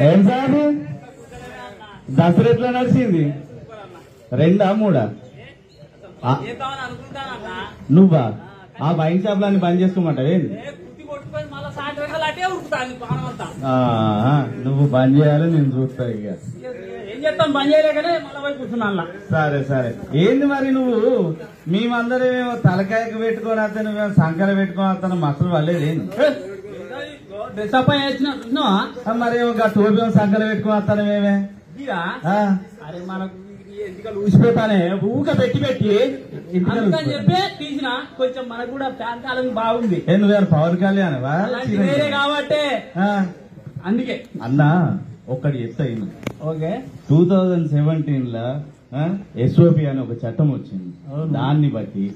ఏం సార్ దసరా ఎట్లా నడిచింది? 2 3 నువ్వా ఆ వైన్ షాప్ లని బంద్ చేసుకోమంటావు ఏంది? నువ్వు బంద్ చేయాలి, నేను చూస్తా. ఇక ఏం చేస్తాం, బంద్ చేయలేకనే మళ్ళీ కూర్చున్నా. సరే సరే. ఏంది మరి నువ్వు మేమందరేమో తలకాయకు పెట్టుకొని వస్తాను, మేము సంకర పెట్టుకొని వస్తాను, మసలు వాళ్ళేది ఏంది? డ్రెస్ అప్ చూసినావా? మరి ఒక టోపీ సంకర పెట్టుకొని వస్తాను మేమే. అరే మనకు ఎందుకలు ఊసిపోతానే ఊక పెట్టి పెట్టి అందుకని చెప్పి తీసిన. కొంచెం మనకు కూడా ప్యాన్ కాలం బాగుంది. నువ్వు పవన్ కళ్యాణ్ వేరే కాబట్టి అందుకే అన్నా ఒక్కటి చెప్తాను. ఓకే 2017 SOP అని ఒక చట్టం వచ్చింది. దాన్ని బట్టి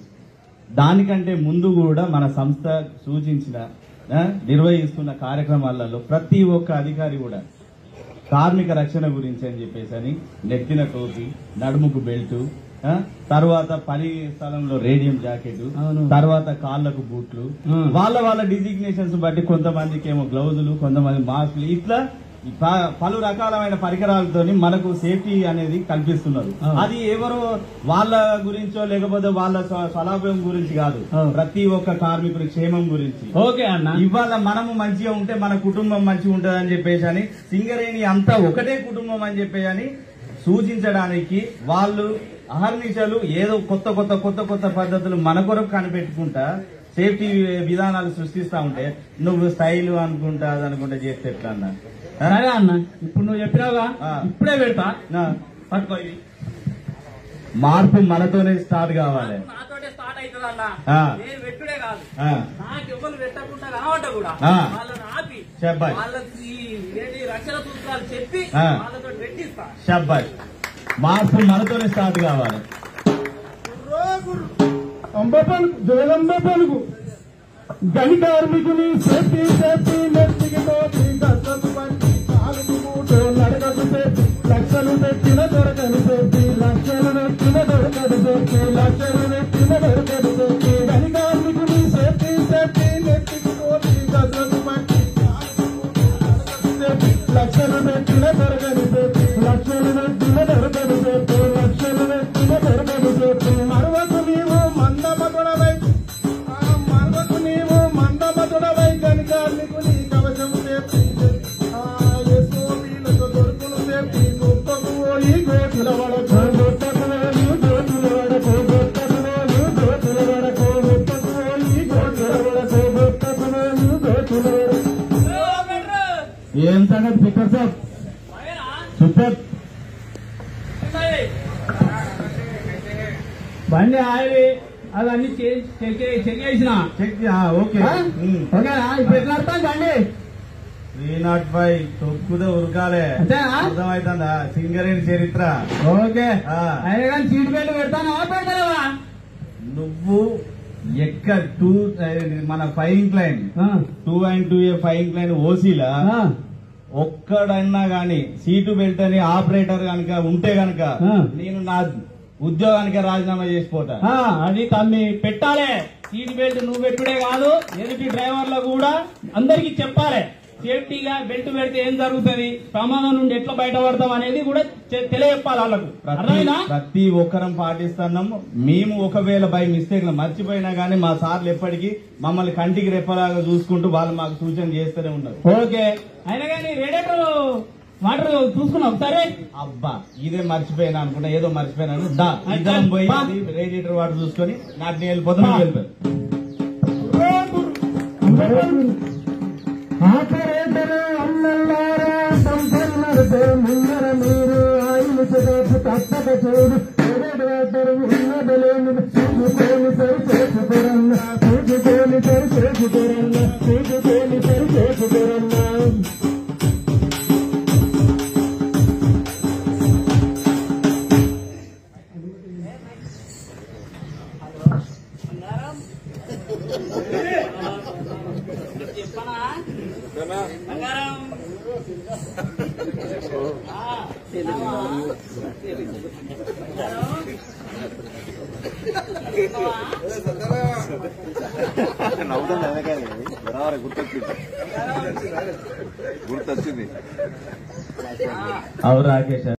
దానికంటే ముందు కూడా మన సంస్థ సూచించిన నిర్వహిస్తున్న కార్యక్రమాలలో ప్రతి ఒక్క అధికారి కూడా కార్మిక రక్షణ గురించి అని చెప్పేసి అని నెత్తిన టోపీ, నడుముకు బెల్ట్, తర్వాత పని స్థలంలో రేడియం జాకెట్, తర్వాత కాళ్లకు బూట్లు, వాళ్ళ డిజిగ్నేషన్స్ బట్టి కొంతమందికి ఏమో గ్లౌజులు, కొంతమంది మాస్కులు, ఇట్లా పలు రకాలమైన పరికరాలతోని మనకు సేఫ్టీ అనేది కల్పిస్తున్నారు. అది ఎవరో వాళ్ళ గురించో లేకపోతే వాళ్ళ స్వలాభం గురించి కాదు, ప్రతి ఒక్క కార్మికుడి క్షేమం గురించి. ఓకే అన్న, ఇవాళ మనము మంచిగా ఉంటే మన కుటుంబం మంచిగా ఉంటది అని చెప్పేసి అని సింగరేణి అంతా ఒకటే కుటుంబం అని చెప్పేసి అని సూచించడానికి వాళ్ళు అహర్నిశలు ఏదో కొత్త కొత్త కొత్త కొత్త పద్ధతులు మన కొరకు కనిపెట్టుకుంటా సేఫ్టీ విధానాలు సృష్టిస్తా ఉంటే నువ్వు స్టైల్ అనుకుంటా అది అనుకుంటా చేస్తే ఎట్లా అన్నా? సరే అన్న, ఇప్పుడు నువ్వు చెప్పినావుగా, ఇప్పుడే పెడతా. పట్టుకో, ఇది మార్పు మనతోనే స్టార్ట్ కావాలి. నాతోటే స్టార్ట్ అవుతుంది అన్న. నేను పెట్టుడే కాదు, నాకు ఎవరు పెట్టకుండా కనబడ్డా కూడా వాళ్ళని ఆపి వాళ్ళకి రక్షణ సూత్రాలు చెప్పి వాళ్ళతో పెట్టిస్తా. షబ్బాష్, మార్పు మనతోనే స్టార్ట్ కావాలి. జగదంబ పలుకు గని కార్మికుని సేఫ్టీ సేఫ్టీ నెత్తికి తోటి గద్దకు పట్టి కాలుకు మూటో నడకకు సేఫ్టీ లక్షలు పెట్టిన దొరకదు సేఫ్టీ లక్షలు పెట్టిన దొరకదు సేఫ్టీ లక్షలు పెట్టిన దొరకదు సేఫ్టీ గని కార్మికుని సేఫ్టీ సేఫ్టీ నెత్తికి తోటి గద్దకు పట్టి కాలుకు మూటో నడకకు సేఫ్టీ లక్షలు పెట్టిన దొరకదు సేఫ్టీ లక్షలు పెట్టిన దొరకదు సేఫ్టీ లక్షలు పెట్టిన దొరకదు సేఫ్టీ మరొక నీవు మందమగుడవై మరొక నీవు మందమగుడవై గని కార్మికుని కవచము సేఫ్టీ SOPలకు దొరుకులు సేఫ్టీ గొప్పకు పోయి గోతుల వడకు గొప్పకు పోయి గోతుల వడకు గొప్పకు పోయి గోతుల వడకు గొప్పకు పోయి గోతుల వడకు గొప్పకు పోయి గోతుల వడకు. ఏం సంగతి స్పీకర్ సాబ్? సూపర్. బండి ఆయిల్ అవన్నీ చెక్ చేసిన. ఓకే ఓకేనా? ఇప్పుడు ఎట్లా అర్థం బండి 305 తొక్కుదే ఉరకాలే, అర్థమవుతుందా? సింగరేణి చరిత్ర. ఓకే, అయినా కానీ సీట్ బెల్ట్ పెడతానా పెడతావా? నువ్వు మన firing line 2.2A firing line ఓసీలా ఒక్కడన్నా గాని సీటు బెల్ట్ అని ఆపరేటర్ కనుక ఉంటే గనక నేను నా ఉద్యోగానికి రాజీనామా చేసిపోతా. అది తమ్మి పెట్టాలి. సీట్ బెల్ట్ నువ్వు పెట్టుడే కాదు, ఎదుటి డ్రైవర్లు కూడా అందరికి చెప్పాలి. సేఫ్టీగా బెల్ట్ పెడితే ఏం జరుగుతుంది, ప్రమాదం నుండి ఎట్లా బయటపడతాం అనేది కూడా తెలియజెప్పాలి వాళ్ళకు. ప్రతి ఒక్కరం పాటిస్తున్నాము. మేము ఒకవేళ బై మిస్టేక్ మర్చిపోయినా గానీ మా సార్లు ఎప్పటికీ మమ్మల్ని కంటికి రెప్పలాగా చూసుకుంటూ వాళ్ళు మాకు సూచన చేస్తూనే ఉన్నారు. ఓకే, అయినా కానీ రేడియేటర్ వాటర్ చూసుకున్నావు సరే? అబ్బా ఇదే మర్చిపోయినా అనుకున్నా, ఏదో మర్చిపోయినాను. ఇద్దరం పోయి రేడియేటర్ వాటర్ చూసుకొని నాకు వెళ్ళిపోతాను. వెళ్ళిపోయాను. ఆపరేటరు అన్నల్లారా సంపన్నడితే ముందర మీరు ఆయిలు చేసి తప్పక చూడు రేడియేటర్ ఉన్నదలేని చూసుకొని సరి చేసుకురన్నా చూసుకొని సరి చేసుకురన్నా చూసుకొని సరి చేసుకురన్నా. నవ్వుతుంది గుర్తొచ్చింది అవు రాకేష్